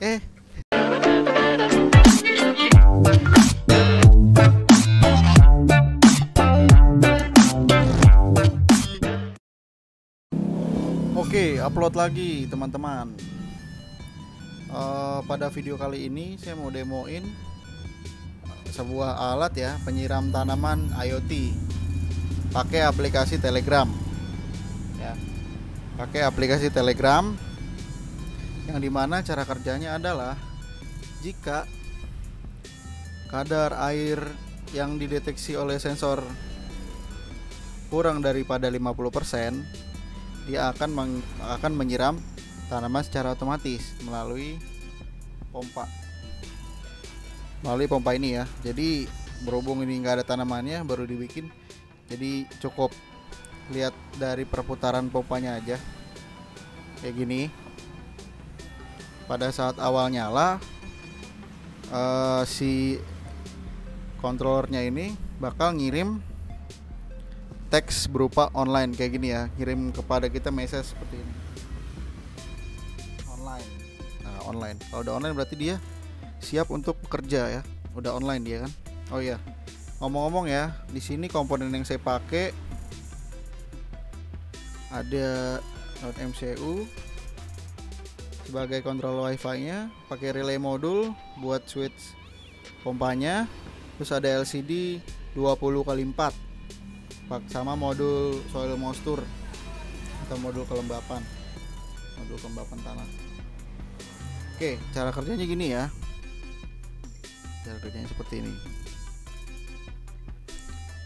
Eh, oke, upload lagi teman-teman. Pada video kali ini saya mau demoin sebuah alat ya, penyiram tanaman IoT pakai aplikasi Telegram ya. Pakai aplikasi Telegram yang dimana cara kerjanya adalah jika kadar air yang dideteksi oleh sensor kurang daripada 50%, dia akan menyiram tanaman secara otomatis melalui pompa ini ya. Jadi berhubung ini nggak ada tanamannya, baru dibikin, jadi cukup lihat dari perputaran pompanya aja kayak gini. Pada saat awal nyala, si kontrolernya ini bakal ngirim teks berupa online kayak gini ya, kirim kepada kita message seperti ini, online. Nah, online, kalau udah online berarti dia siap untuk bekerja ya, udah online dia kan. Oh iya, ngomong-ngomong ya, di sini komponen yang saya pakai ada Node MCU sebagai kontrol wifi-nya, pakai relay modul buat switch pompanya, terus ada LCD 20x4 sama modul soil moisture atau modul kelembapan tanah. Oke, cara kerjanya gini ya. Cara kerjanya seperti ini.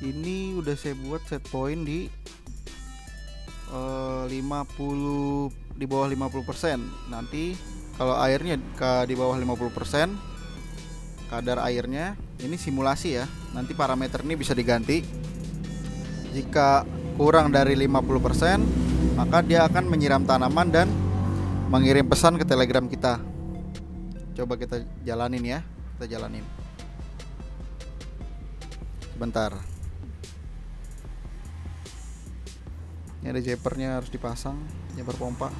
Ini udah saya buat set point di 50, di bawah 50%. Nanti kalau airnya di bawah 50%, kadar airnya, ini simulasi ya. Nanti parameter ini bisa diganti. Jika kurang dari 50%, maka dia akan menyiram tanaman dan mengirim pesan ke Telegram kita. Coba kita jalanin ya. Kita jalanin. Sebentar. Ini ada jumpernya, harus dipasang, jumper pompa.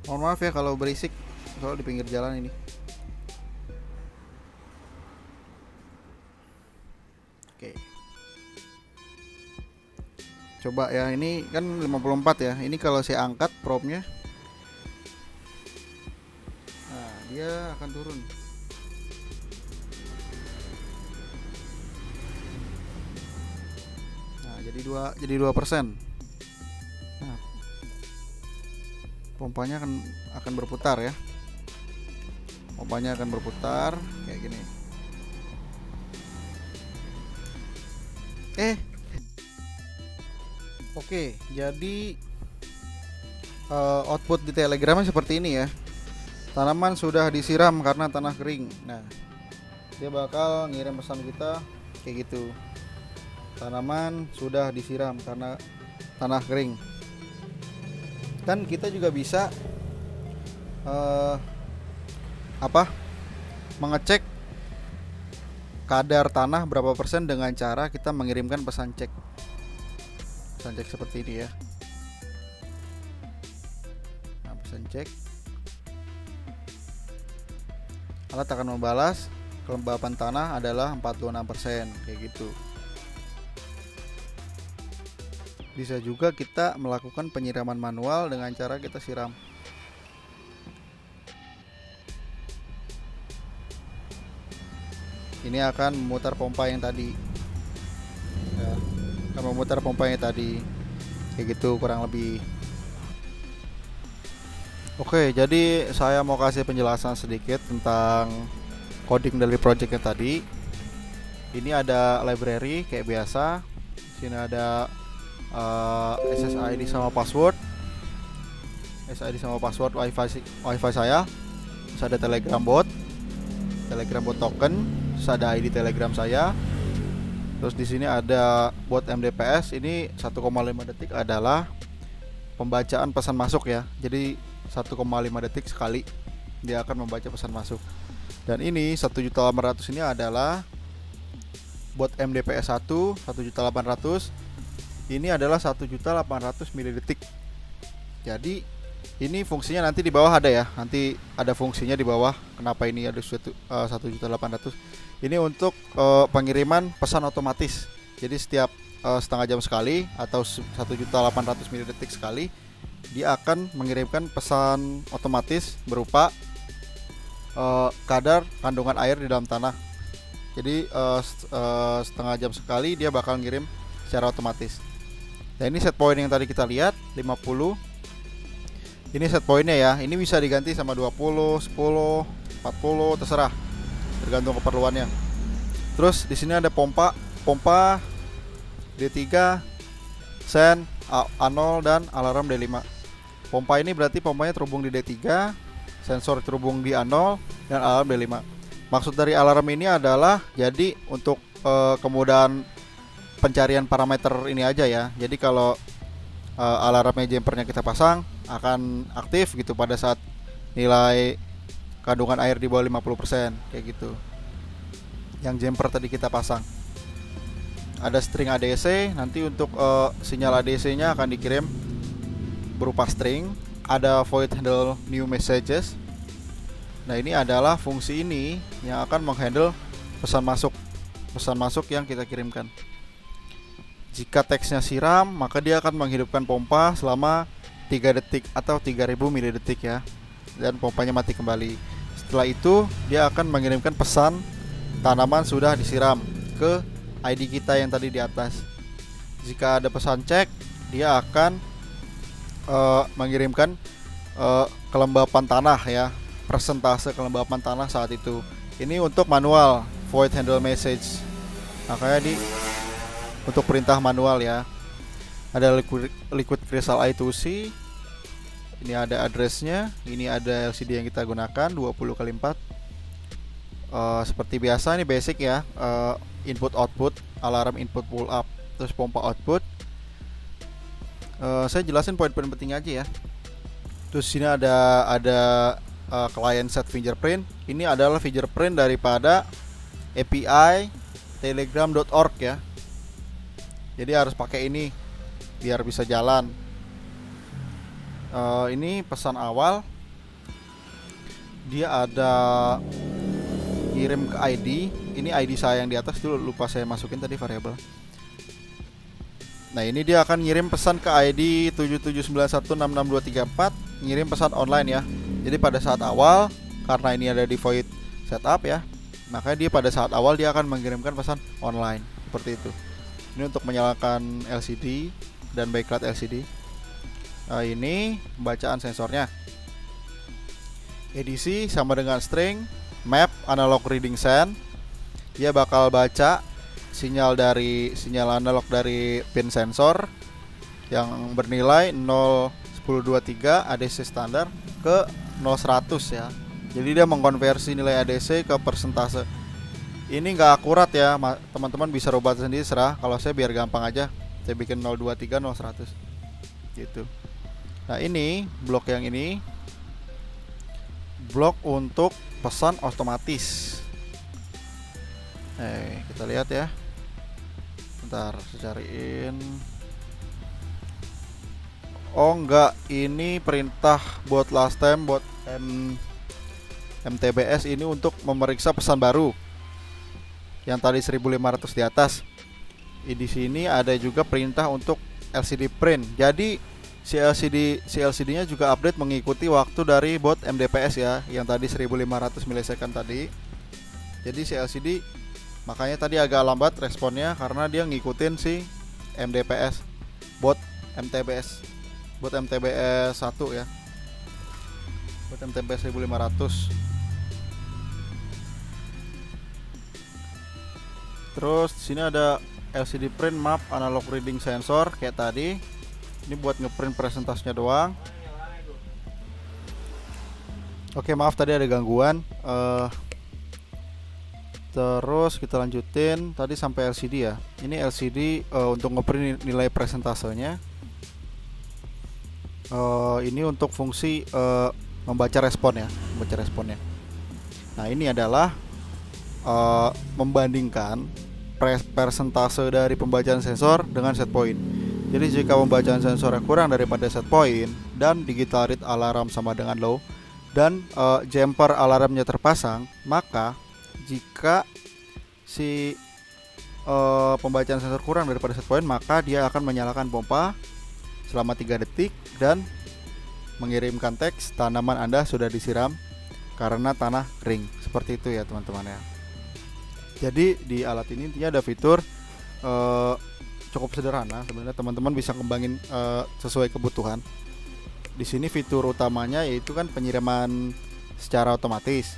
Mohon maaf ya kalau berisik, soal di pinggir jalan ini. Oke. Coba ya, ini kan 54 ya. Ini kalau saya angkat probe-nya, nah, dia akan turun. Nah, jadi 2%. Nah, pompanya akan berputar ya. Pompanya akan berputar kayak gini. Oke, jadi output di Telegramnya seperti ini ya. Tanaman sudah disiram karena tanah kering. Nah, dia bakal ngirim pesan kita kayak gitu. Tanaman sudah disiram karena tanah kering. Dan kita juga bisa mengecek kadar tanah berapa persen dengan cara kita mengirimkan pesan cek seperti ini ya. Nah, pesan cek, alat akan membalas kelembapan tanah adalah 46% kayak gitu. Bisa juga kita melakukan penyiraman manual dengan cara kita siram. Ini akan memutar pompa yang tadi ya, akan memutar pompa yang tadi kayak gitu kurang lebih. Oke, jadi saya mau kasih penjelasan sedikit tentang coding dari projectnya tadi. Ini ada library kayak biasa. Sini ada SSID sama password, wifi saya. Terus ada Telegram bot token, terus ada ID Telegram saya. Terus di sini ada bot MDPS. Ini 1,5 detik adalah pembacaan pesan masuk ya. Jadi 1,5 detik sekali dia akan membaca pesan masuk. Dan ini 1.800.000 ini adalah bot MDPS 1 1.800.000. Ini adalah 1.800 milidetik. Jadi Ini fungsinya nanti di bawah ada ya. Nanti ada fungsinya di bawah. Kenapa ini ada 1.800.000? Ini untuk pengiriman pesan otomatis. Jadi setiap setengah jam sekali atau 1.800 mili sekali, dia akan mengirimkan pesan otomatis berupa kadar kandungan air di dalam tanah. Jadi setengah jam sekali dia bakal ngirim secara otomatis. Nah, ini set point yang tadi kita lihat 50. Ini set pointnya ya. Ini bisa diganti sama 20, 10, 40, terserah, tergantung keperluannya. Terus di sini ada pompa D3, sen, A0 dan alarm D5. Pompa ini berarti pompanya terhubung di D3, sensor terhubung di A0 dan alarm D5. Maksud dari alarm ini adalah jadi untuk kemudahan pencarian parameter ini aja ya. Jadi kalau alarmnya jumpernya kita pasang akan aktif gitu pada saat nilai kandungan air di bawah 50% kayak gitu. Yang jumper tadi kita pasang. Ada string ADC, nanti untuk sinyal ADC-nya akan dikirim berupa string. Ada void handle new messages. Nah, ini adalah fungsi ini yang akan menghandle pesan masuk yang kita kirimkan. Jika teksnya siram, maka dia akan menghidupkan pompa selama 3 detik atau 3000 milidetik ya, dan pompanya mati kembali. Setelah itu dia akan mengirimkan pesan tanaman sudah disiram ke ID kita yang tadi di atas. Jika ada pesan cek, dia akan mengirimkan kelembapan tanah ya, persentase kelembapan tanah saat itu. Ini untuk manual void handle message. Makanya untuk perintah manual ya. Ada liquid crystal I2C. Ini ada addressnya. Ini ada LCD yang kita gunakan 20x4. Seperti biasa ini basic ya. Input output, alarm input pull up, terus pompa output. Saya jelasin poin-poin penting aja ya. Terus sini ada client set fingerprint. Ini adalah fingerprint daripada API telegram.org ya. Jadi harus pakai ini biar bisa jalan. Ini pesan awal. Dia ada kirim ke ID. Ini ID saya yang di atas dulu, lupa saya masukin tadi variabel. Nah, ini dia akan ngirim pesan ke ID 7791662234, ngirim pesan online ya. Jadi pada saat awal, karena ini ada di void setup ya, maka dia pada saat awal dia akan mengirimkan pesan online seperti itu. Ini untuk menyalakan LCD dan backlight LCD. Nah, ini pembacaan sensornya. ADC sama dengan string, map, analog reading send. Dia bakal baca sinyal analog dari pin sensor yang bernilai 0,1023 ADC standar ke 0,100 ya. Jadi dia mengkonversi nilai ADC ke persentase. Ini nggak akurat ya, teman-teman bisa rubah sendiri serah. Kalau saya biar gampang aja, saya bikin 0,23 0,100 gitu. Nah, ini blok yang ini blok untuk pesan otomatis. Kita lihat ya. Bentar, saya cariin. Oh enggak, ini perintah buat last time, buat MTBS ini untuk memeriksa pesan baru yang tadi 1500 di atas. Di sini ada juga perintah untuk LCD print. Jadi si LCD-nya juga update mengikuti waktu dari bot MDPS ya, yang tadi 1500 milisecond tadi. Jadi si LCD makanya tadi agak lambat responnya karena dia ngikutin si MDPS bot MTBS. Buat MTBS 1 ya. Buat MTBS 1500. Terus di sini ada LCD print map analog reading sensor kayak tadi. Ini buat ngeprint presentasinya doang. Oke, maaf tadi ada gangguan. Terus kita lanjutin tadi sampai LCD ya. Ini LCD untuk ngeprint nilai presentasenya. Ini untuk fungsi membaca respon ya, membaca responnya. Nah, ini adalah membandingkan persentase dari pembacaan sensor dengan set point. Jadi jika pembacaan sensornya kurang daripada set point, dan digital read alarm sama dengan low, dan jumper alarmnya terpasang, maka jika si pembacaan sensor kurang daripada set point, maka dia akan menyalakan pompa selama 3 detik dan mengirimkan teks tanaman Anda sudah disiram karena tanah kering. Seperti itu ya teman-teman ya. Jadi di alat ini intinya ada fitur cukup sederhana sebenarnya, teman-teman bisa kembangin sesuai kebutuhan. Di sini fitur utamanya yaitu kan penyiraman secara otomatis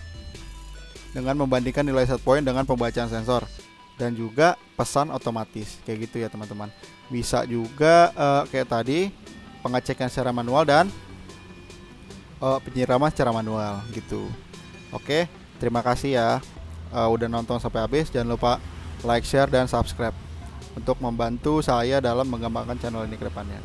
dengan membandingkan nilai set point dengan pembacaan sensor, dan juga pesan otomatis kayak gitu ya teman-teman. Bisa juga kayak tadi pengecekan secara manual dan penyiraman secara manual gitu. Oke, terima kasih ya udah nonton sampai habis. Jangan lupa like, share, dan subscribe untuk membantu saya dalam mengembangkan channel ini ke depannya.